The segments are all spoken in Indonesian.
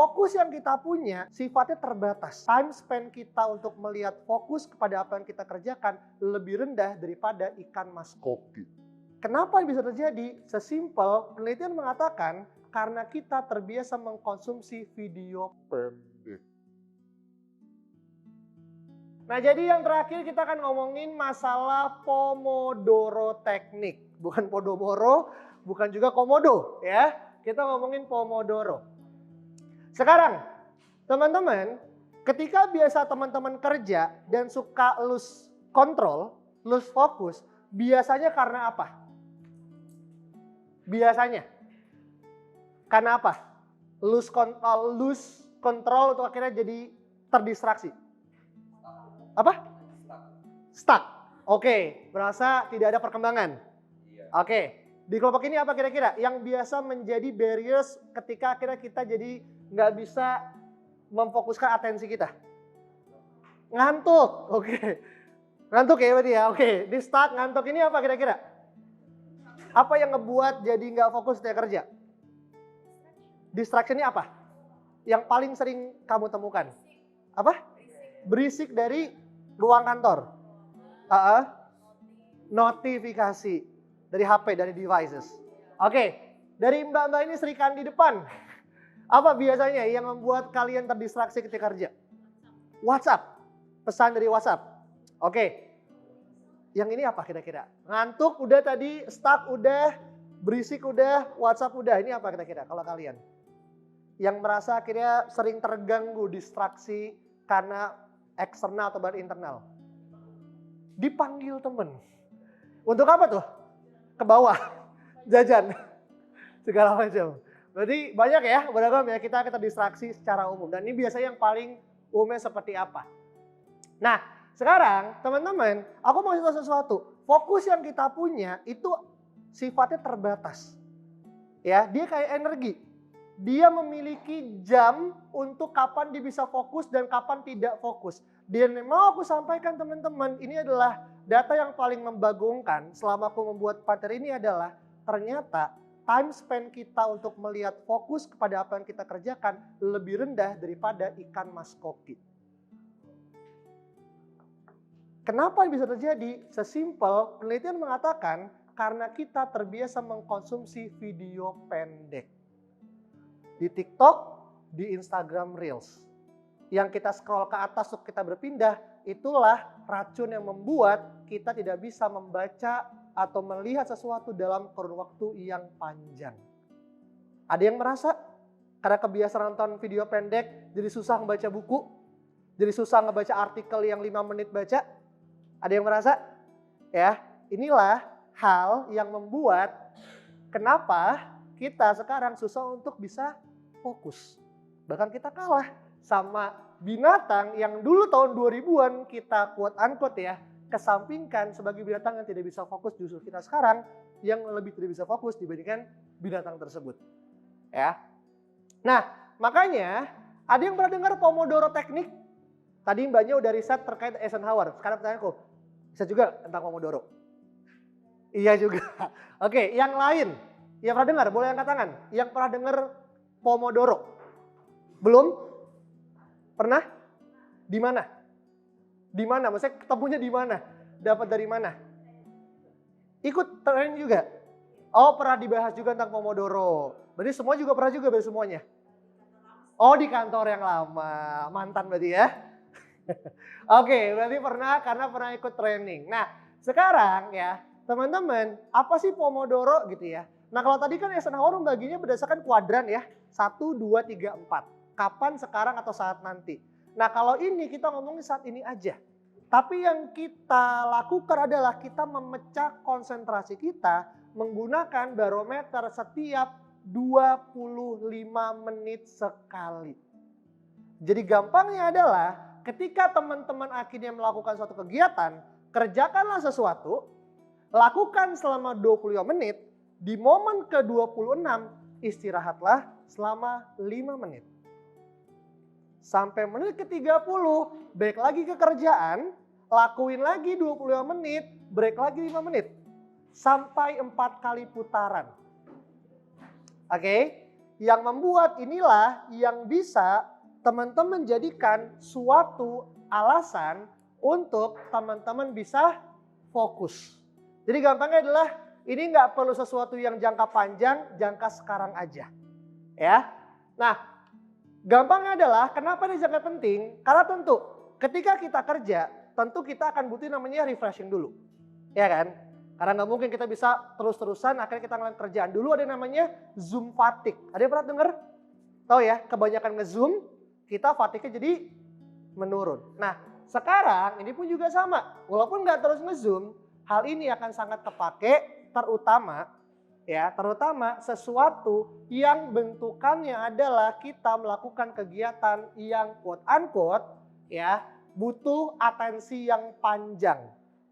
fokus yang kita punya sifatnya terbatas. Time span kita untuk melihat fokus kepada apa yang kita kerjakan lebih rendah daripada ikan mas koki. Kenapa bisa terjadi? Sesimpel penelitian mengatakan karena kita terbiasa mengkonsumsi video pendek. Nah, jadi yang terakhir kita akan ngomongin masalah Pomodoro teknik. Bukan Podomoro, bukan juga Komodo ya. Kita ngomongin Pomodoro. Sekarang, teman-teman, ketika biasa teman-teman kerja dan suka lose control, lose fokus, biasanya karena apa? Biasanya. Karena apa? Lose control untuk akhirnya jadi terdistraksi. Apa? Stuck. Oke, merasa tidak ada perkembangan. Oke, di kelompok ini apa kira-kira yang biasa menjadi barriers ketika akhirnya kita jadi nggak bisa memfokuskan atensi kita? Ngantuk. Oke. Ngantuk ya berarti ya. Oke, di stuck, ngantuk ini apa kira-kira? Apa yang ngebuat jadi nggak fokus dia kerja? Distraction ini apa? Yang paling sering kamu temukan? Apa? Berisik dari ruang kantor. Notifikasi dari HP, dari devices. Oke, dari mbak-mbak ini serikan di depan. Apa biasanya yang membuat kalian terdistraksi ketika kerja? WhatsApp. Pesan dari WhatsApp. Oke. Yang ini apa kira-kira? Ngantuk udah tadi, stuck udah, berisik udah, WhatsApp udah. Ini apa kira-kira kalau kalian? Yang merasa akhirnya sering terganggu distraksi karena eksternal atau internal. Dipanggil temen. Untuk apa tuh? Ke bawah. Jajan. Segala macam. Berarti banyak ya, beragam ya kita distraksi secara umum. Dan ini biasanya yang paling umumnya seperti apa? Nah, sekarang teman-teman, aku mau cerita sesuatu. Fokus yang kita punya itu sifatnya terbatas. Ya, dia kayak energi. Dia memiliki jam untuk kapan dia bisa fokus dan kapan tidak fokus. Dan mau aku sampaikan teman-teman, ini adalah data yang paling membagongkan selama aku membuat materi ini adalah ternyata time span kita untuk melihat fokus kepada apa yang kita kerjakan lebih rendah daripada ikan mas koki. Kenapa bisa terjadi? Sesimpel penelitian mengatakan karena kita terbiasa mengkonsumsi video pendek. Di TikTok, di Instagram Reels. Yang kita scroll ke atas untuk kita berpindah, itulah racun yang membuat kita tidak bisa membaca atau melihat sesuatu dalam kurun waktu yang panjang. Ada yang merasa karena kebiasaan nonton video pendek jadi susah membaca buku, jadi susah ngebaca artikel yang 5 menit baca. Ada yang merasa? Ya, inilah hal yang membuat kenapa kita sekarang susah untuk bisa fokus. Bahkan kita kalah sama binatang yang dulu tahun 2000-an kita quote unquote ya, kesampingkan sebagai binatang yang tidak bisa fokus, justru kita sekarang yang lebih tidak bisa fokus dibandingkan binatang tersebut. Ya. Nah, makanya ada yang pernah dengar Pomodoro teknik? Tadi mbaknya udah riset terkait Eisenhower. Sekarang pertanyaanku, bisa juga tentang Pomodoro? Iya juga. Oke, yang lain yang pernah dengar, boleh angkat tangan. Yang pernah dengar Pomodoro? Belum? Pernah? Di mana? Di mana? Maksudnya ketemunya di mana? Dapat dari mana? Ikut training juga? Oh, pernah dibahas juga tentang Pomodoro. Berarti semua juga pernah juga berarti semuanya? Oh, di kantor yang lama. Mantan berarti ya? Oke, berarti pernah karena pernah ikut training. Nah, sekarang ya, teman-teman, apa sih Pomodoro gitu ya? Nah, kalau tadi kan Eisenhower baginya berdasarkan kuadran ya. 1, 2, 3, 4. Kapan, sekarang, atau saat nanti. Nah, kalau ini kita ngomongin saat ini aja. Tapi yang kita lakukan adalah kita memecah konsentrasi kita menggunakan barometer setiap 25 menit sekali. Jadi gampangnya adalah ketika teman-teman akhirnya melakukan suatu kegiatan, kerjakanlah sesuatu, lakukan selama 25 menit, di momen ke-26 istirahatlah selama 5 menit. Sampai menit ke-30, balik lagi ke kerjaan, lakuin lagi 25 menit, break lagi 5 menit. Sampai 4 kali putaran. Oke? Yang membuat inilah yang bisa teman-teman jadikan suatu alasan untuk teman-teman bisa fokus. Jadi gampangnya adalah ini nggak perlu sesuatu yang jangka panjang, jangka sekarang aja. Ya. Nah, gampangnya adalah kenapa ini sangat penting? Karena tentu ketika kita kerja, tentu kita akan butuh namanya refreshing dulu. Ya kan? Karena nggak mungkin kita bisa terus-terusan akhirnya kita ngelakuin kerjaan. Dulu ada namanya Zoom fatigue. Ada yang pernah dengar? Tahu ya, kebanyakan nge-Zoom, kita fatigue-nya jadi menurun. Nah, sekarang ini pun juga sama. Walaupun nggak terus nge-Zoom, hal ini akan sangat kepake terutama sesuatu yang bentukannya adalah kita melakukan kegiatan yang quote unquote ya butuh atensi yang panjang,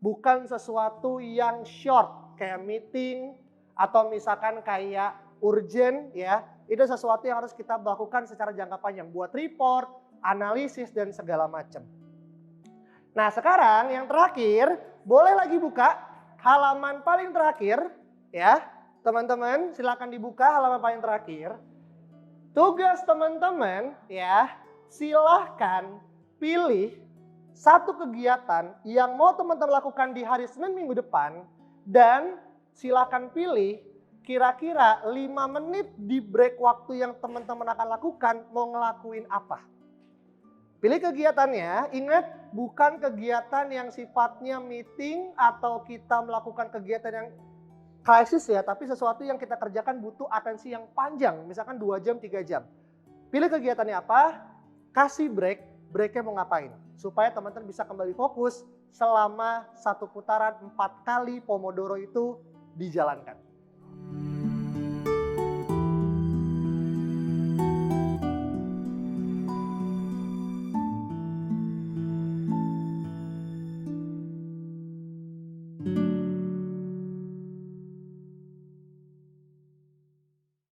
bukan sesuatu yang short kayak meeting atau misalkan kayak urgent ya. Itu sesuatu yang harus kita lakukan secara jangka panjang buat report, analisis dan segala macam. Nah, sekarang yang terakhir, boleh lagi buka halaman paling terakhir ya. Teman-teman silakan dibuka halaman paling terakhir. Tugas teman-teman ya, silahkan pilih satu kegiatan yang mau teman-teman lakukan di hari Senin minggu depan dan silahkan pilih kira-kira 5 menit di break waktu yang teman-teman akan lakukan mau ngelakuin apa. Pilih kegiatannya, ingat bukan kegiatan yang sifatnya meeting atau kita melakukan kegiatan yang krisis ya, tapi sesuatu yang kita kerjakan butuh atensi yang panjang, misalkan 2 jam, 3 jam. Pilih kegiatannya apa, kasih breaknya mau ngapain. Supaya teman-teman bisa kembali fokus selama 1 putaran 4 kali Pomodoro itu dijalankan.